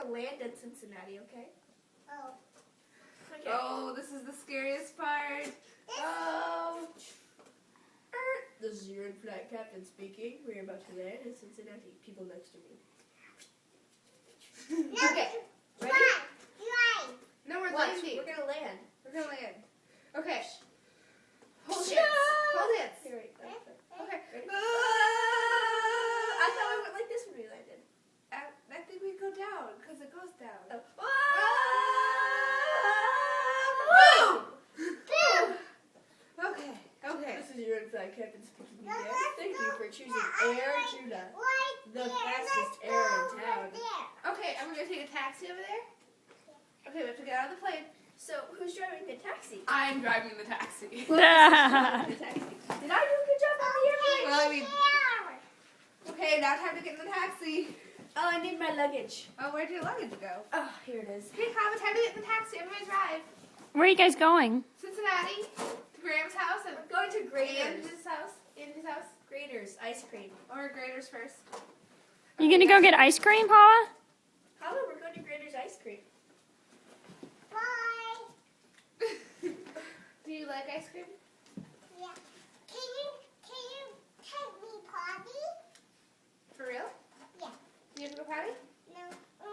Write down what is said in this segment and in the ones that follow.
gonna land in Cincinnati, okay? Oh. Okay. Oh, this is the scariest part. Oh. This is your in-flight captain speaking. We're about to land in Cincinnati. People next to me. No, Okay. Ready? Fly. No, we're Watch. landing. We're gonna land. We're gonna land. Okay. Hold No! hands. Hold hands. Here, wait. Okay. Okay. Ready? Ah! I thought we went like this when we landed. I think we go down because it goes down. Oh. Boom! Okay. Okay. This is your in-flight captain speaking No, again. let's Thank go. you for choosing No, Air right- Judah. Right The there. fastest Let's air in go town. right there. Okay, and we're gonna take a taxi over there. Okay, we have to get out of the plane. So, who's driving the taxi? I'm driving the taxi. The taxi. Did I do a good job on the airplane? Well, I mean, There. okay, now time to get in the taxi. Oh, I need my luggage. Oh, where'd your luggage go? Oh, here it is. Okay, Kava, time to get in the taxi. Everybody drive. Where are you guys going? Cincinnati, to Graham's house, and I'm going to Graders. Andy's house. Andy's house. Graders ice cream. Or Graders first. You gonna go get ice cream, Paula? How about we're going to Graders ice cream? Bye. Do you like ice cream? Yeah. Can you take me potty? For real? Yeah. You have to go potty? No, 1,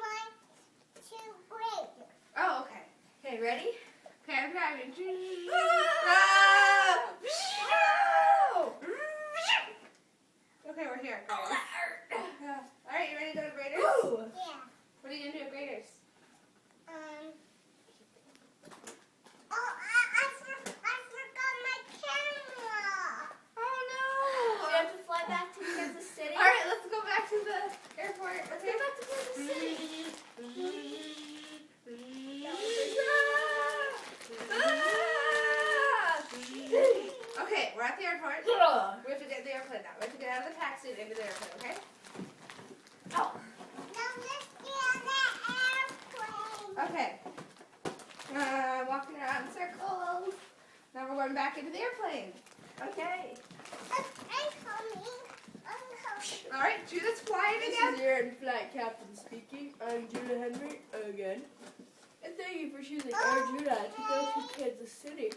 2, great. Oh, okay. Okay, ready? Okay, I'm driving. Ah! Okay, we're here. Alright, you ready to go to Graders? Ooh. Yeah. What are you going to do at Graders? I forgot my camera. Oh, We have to fly back to Kansas City. Alright, let's go back to the airport. Let's go back to Kansas City. Okay, we're at the airport. Ugh. We have to get in the airplane now. We have to get out of the taxi and into the airplane, okay? Oh. Now let's get on the airplane. Okay. Walking around in circles. Now we're going back into the airplane. Okay. I'm coming. I'm coming. Alright, Judith's flying This again. is your in-flight captain speaking. I'm Judah Henry again. And thank you for choosing Air Judah to go to Kansas City.